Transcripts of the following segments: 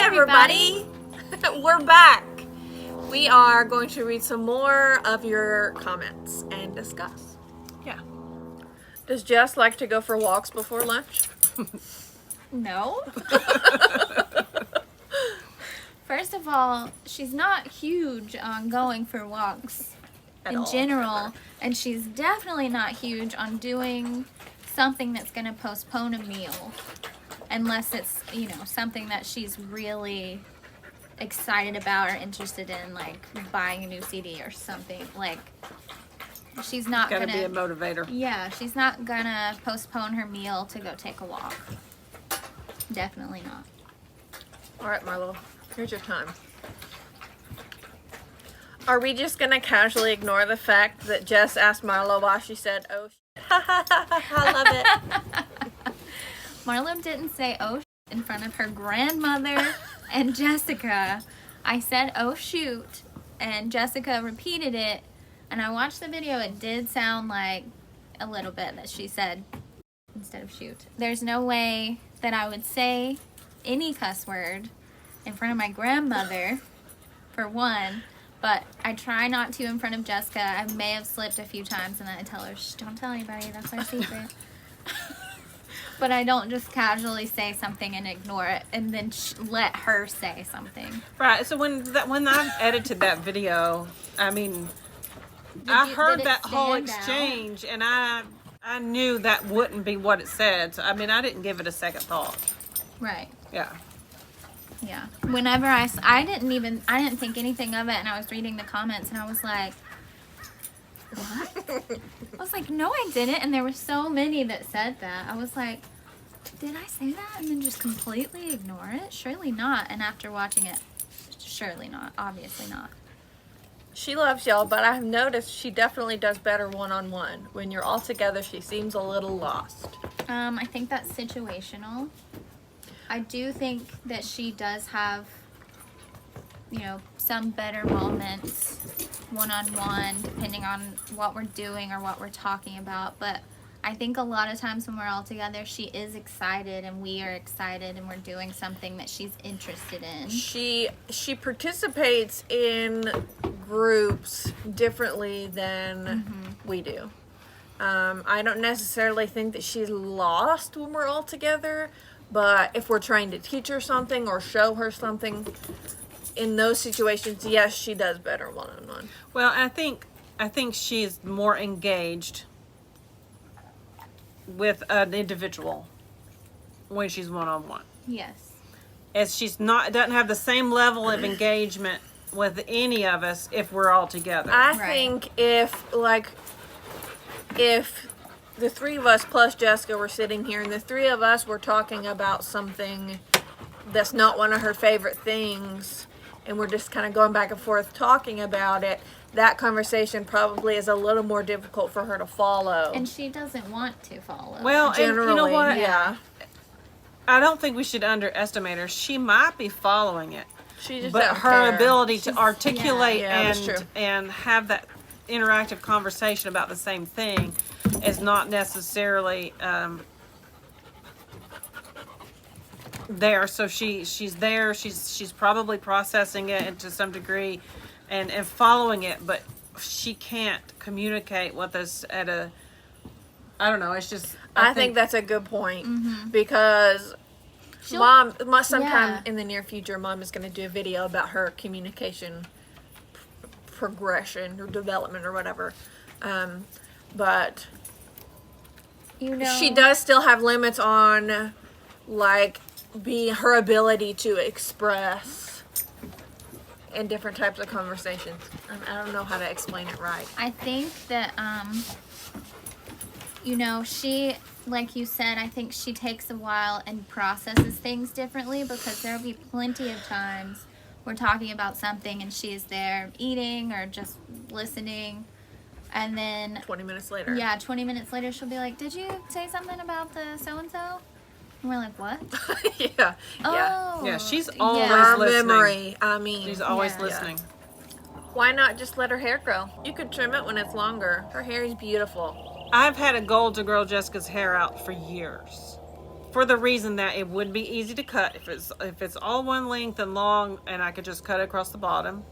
everybody. We're back. We are going to read some more of your comments and discuss. Yeah. Does Jess like to go for walks before lunch? No. First of all, she's not huge on going for walks in general, and she's definitely not huge on doing something that's going to postpone a meal, unless it's, you know, something that she's really excited about or interested in, like buying a new CD or something. Like, she's not Gotta gonna be a motivator. Yeah, she's not gonna postpone her meal to go take a walk. Definitely not. All right, Marlo, here's your time. Are we just gonna casually ignore the fact that Jess asked Marlo why she said, "Oh, shit." I love it. Marlo didn't say "oh shit" in front of her grandmother and Jessica. I said "oh shoot," and Jessica repeated it. And I watched the video. It did sound like a little bit that she said instead of shoot. There's no way that I would say any cuss word in front of my grandmother, for one. But I try not to in front of Jessica. I may have slipped a few times, and then I tell her, "Shh, don't tell anybody. That's our secret." But I don't just casually say something and ignore it, and then let her say something. Right. So when I edited that video, I mean, I heard that whole exchange, and I knew that wouldn't be what it said. So I mean, I didn't give it a second thought. Right. Yeah. Yeah. Whenever I didn't think anything of it, and I was reading the comments, and I was like, what? I was like, no, I didn't. And there were so many that said that. I was like, did I say that? And then just completely ignore it? Surely not. And after watching it, surely not. Obviously not. She loves y'all, but I've noticed she definitely does better one-on-one. When you're all together, she seems a little lost. I think that's situational. I do think that she does have, you know, some better moments one-on-one, depending on what we're doing or what we're talking about. But I think a lot of times when we're all together, she is excited and we are excited and we're doing something that she's interested in. She participates in groups differently than we do. I don't necessarily think that she's lost when we're all together, but if we're trying to teach her something or show her something, in those situations, yes, she does better one-on-one. Well, I think she's more engaged with an individual when she's one-on-one. Yes. As doesn't have the same level of engagement with any of us if we're all together. I think if the three of us plus Jessica were sitting here and the three of us were talking about something that's not one of her favorite things, and we're just kind of going back and forth talking about it, that conversation probably is a little more difficult for her to follow. And she doesn't want to follow. Well, generally, and you know what? Yeah. I don't think we should underestimate her. She might be following it. She just but don't her care. ability to articulate that's true. and have that interactive conversation about the same thing is not necessarily there. So she's there. She's probably processing it to some degree and following it, but she can't communicate with us at a, I don't know, it's just I think that's a good point because Mom sometime in the near future, Mom is going to do a video about her communication progression or development or whatever. But you know, she does still have limits on like her ability to express in different types of conversations. I don't know how to explain it right. I think that you know, she, like you said, I think she takes a while and processes things differently, because there'll be plenty of times we're talking about something and she is there eating or just listening, and then 20 minutes later. Yeah, 20 minutes later she'll be like, "Did you say something about the so-and-so?" And we're like, "What?" Yeah. Oh. Yeah, she's always Her listening. memory, I mean. She's always listening. Why not just let her hair grow? You could trim it when it's longer. Her hair is beautiful. I've had a goal to grow Jessica's hair out for years. for the reason that it would be easy to cut if it's all one length and long, and I could just cut it across the bottom.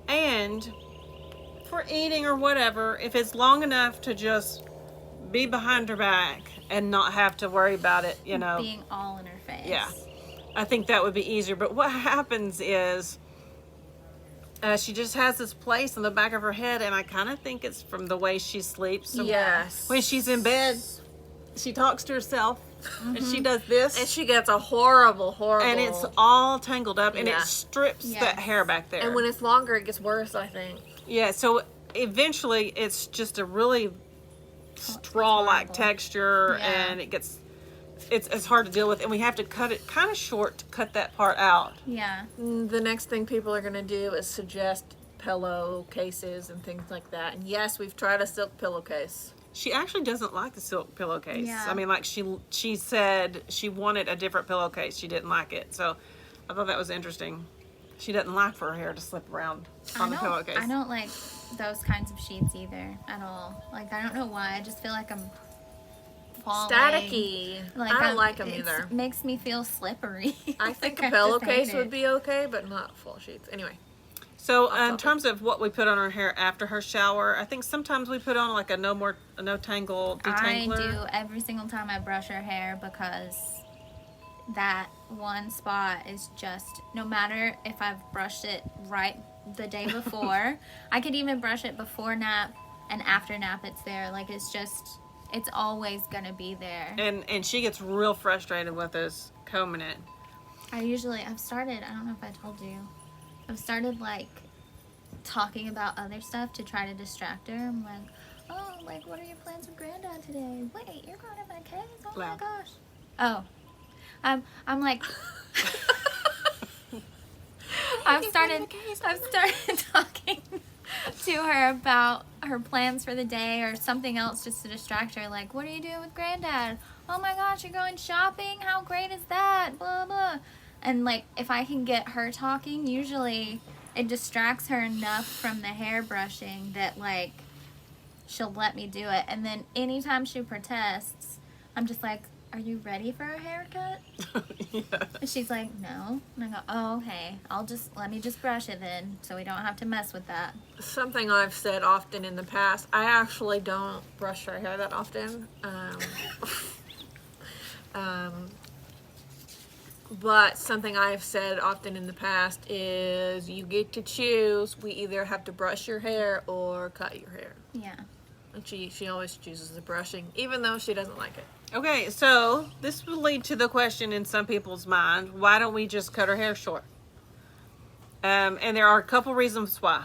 And for eating or whatever, if it's long enough to just be behind her back and not have to worry about it, you know, being all in her face. yeah, I think that would be easier. But what happens is she just has this place on the back of her head, and I kind of think it's from the way she sleeps. So Yes. when she's in bed, she talks to herself, and she does this, And she gets a horrible. and it's all tangled up, and Yeah. it strips Yes. that hair back there. And when it's longer, it gets worse, I think. Yeah, so eventually it's just a really straw-like horrible. texture, Yeah. and it's hard to deal with, and we have to cut it kind of short to cut that part out. Yeah. The next thing people are going to do is suggest pillowcases and things like that. And yes, we've tried a silk pillowcase. She actually doesn't like the silk pillowcase. Yeah. I mean, like she said she wanted a different pillowcase. She didn't like it, so I thought that was interesting. She doesn't like for her hair to slip around on the pillowcase. I don't like those kinds of sheets either at all. Like, I don't know why. I just feel like I'm falling. Staticky. Like, I don't like them it either. Makes me feel slippery. I think Like, a I just pillowcase hate would it. be okay, but not full sheets. Anyway. So in topic. terms of what we put on her hair after her shower, I think sometimes we put on like a no tangle I detangler. do every single time I brush her hair, because that one spot is just, no matter if I've brushed it right the day before, I could even brush it before nap and after nap, it's there. Like, it's always gonna be there. And she gets real frustrated with us combing it. I've started, I don't know if I told you, I've started like talking about other stuff to try to distract her. I'm like, oh, like, what are your plans with Granddad today? Wait, you're going to my case? Oh my Wow. gosh. Oh, I'm like, I've started talking to her about her plans for the day or something else just to distract her. Like, what are you doing with Granddad? Oh my gosh, you're going shopping? How great is that? Blah, blah. And like, if I can get her talking, usually it distracts her enough from the hair brushing that like she'll let me do it. And then anytime she protests, I'm just like, are you ready for a haircut? Yeah. And she's like, no. And I go, oh, okay. Let me just brush it then, so we don't have to mess with that. Something I've said often in the past, I actually don't brush her hair that often. But something I've said often in the past is you get to choose. We either have to brush your hair or cut your hair. Yeah. And she always chooses the brushing, even though she doesn't like it. Okay, so this will lead to the question in some people's mind, why don't we just cut her hair short? And there are a couple reasons why.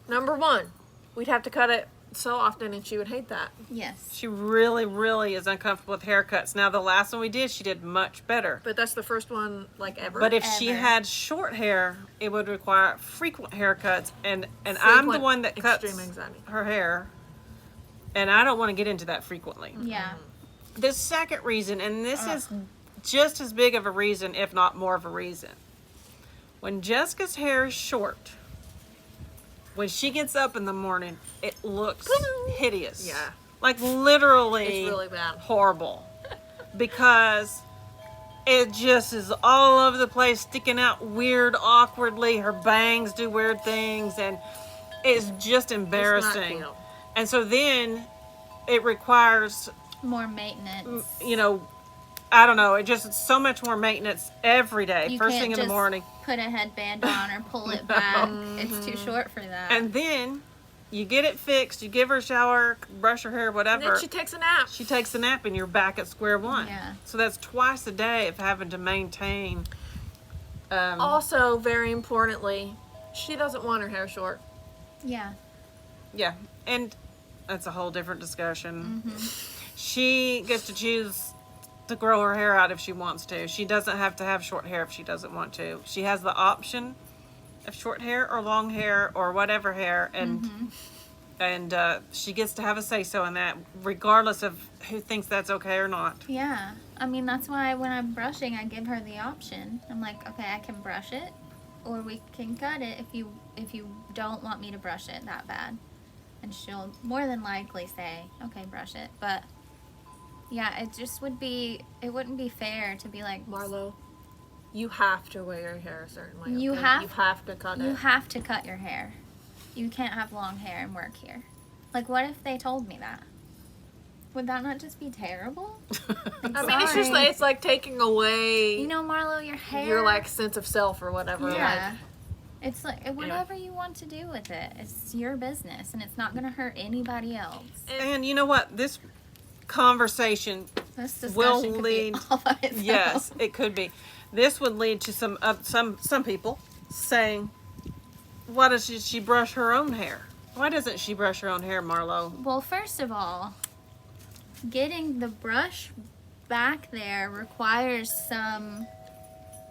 Number one, we'd have to cut it so often and she would hate that. Yes. She really, really is uncomfortable with haircuts. Now, the last one we did, she did much better. But that's the first one, like, ever. But if she Ever. had short hair, it would require frequent haircuts. And I'm the Frequent one that cuts extreme anxiety. her hair. And I don't want to get into that frequently. Yeah. The second reason, and this is just as big of a reason, if not more of a reason. When Jessica's hair is short, when she gets up in the morning, it looks hideous. Yeah. Like literally It's really bad. horrible. Because it just is all over the place, sticking out weird, awkwardly. Her bangs do weird things, and it's just embarrassing. cute. And so then it requires, More maintenance. you know, I don't know, it just it's so much more maintenance every day, You first can't thing in the just morning. put a headband on or pull it back. It's too short for that. And then you get it fixed, you give her a shower, brush her hair, And whatever. then she takes a nap. She takes a nap and you're back at square one. Yeah. So that's twice a day of having to maintain. Also, very importantly, she doesn't want her hair short. yeah. Yeah, and that's a whole different discussion. She gets to choose to grow her hair out if she wants to. She doesn't have to have short hair if she doesn't want to. She has the option of short hair or long hair or whatever hair, and she gets to have a say-so in that, regardless of who thinks that's okay or not. Yeah. I mean, that's why when I'm brushing, I give her the option. I'm like, okay, I can brush it, or we can cut it if you don't want me to brush it that bad. And she'll more than likely say, okay, brush it. But Yeah, it just would be, it wouldn't be fair to be like, Marlo, you have to wear your hair a certain way. You okay? have- You have to cut you it. have to cut your hair. You can't have long hair and work here. Like, what if they told me that? Would that not just be terrible? I mean, it's just Sorry. like, it's like taking away You know, Marlo, your hair. your like sense of self or whatever. Yeah. Like, It's like whatever you want to do with it. It's your business, and it's not going to hurt anybody else. And you know what? This conversation This discussion will could lead. be all by itself. Yes, it could be. This would lead to some people saying, "Why does she brush her own hair? Why doesn't she brush her own hair, Marlo?" Well, first of all, getting the brush back there requires some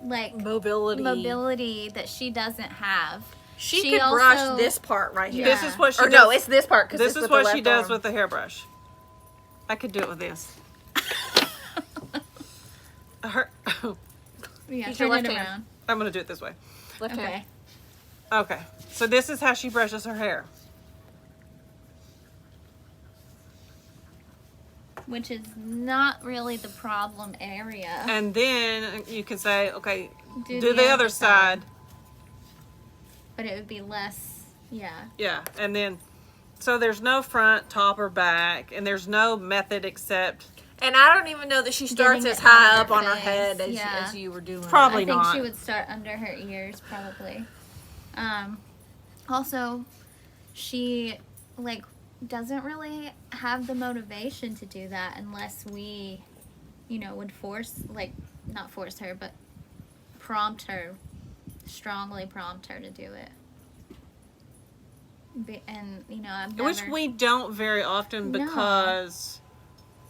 like mobility. that she doesn't have. She could brush also- this part right here. Yeah. This is what she Or does. no, it's this part. 'Cause This it's is with what the she left does arm. with the hairbrush. I could do it with this. Her, Yeah, Use your turn left it hand. around. I'm gonna do it this way. Left Okay. hand. Okay, so this is how she brushes her hair. Which is not really the problem area. And then you can say, okay, Do do the the other other side. But it would be less, yeah. Yeah, and then, so there's no front, top, or back, and there's no method except And I don't even know that she starts Getting as it high on up her on her face. head Yeah. as you were doing. Probably I think not. she would start under her ears, probably. Also, she, like, doesn't really have the motivation to do that unless we, you know, would force, like, not force her, but prompt her, strongly prompt her to do it. And, you know, I've never... which we don't very often No. because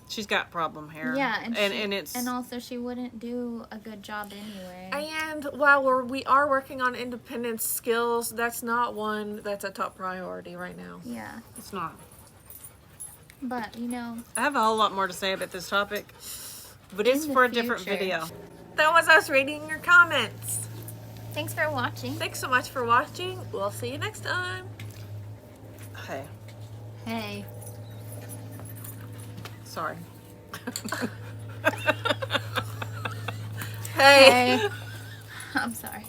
she's got problem hair. Yeah, and it's and also she wouldn't do a good job anyway. And while we are working on independent skills, that's not one that's a top priority right now. Yeah, it's not. but, you know... I have a whole lot more to say about this topic, but In it's the for a different future. video. That was us reading your comments. Thanks for watching. Thanks so much for watching. We'll see you next time. Hey, Hey. sorry. Hey, I'm sorry.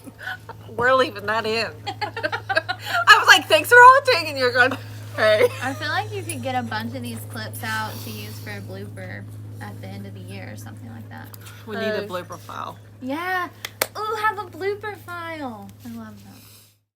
we're leaving that in. I was like, thanks for watching, and you're going, hey. I feel like you could get a bunch of these clips out to use for a blooper at the end of the year or something like that. We need a blooper file. Yeah. Ooh, have a blooper file. I love that.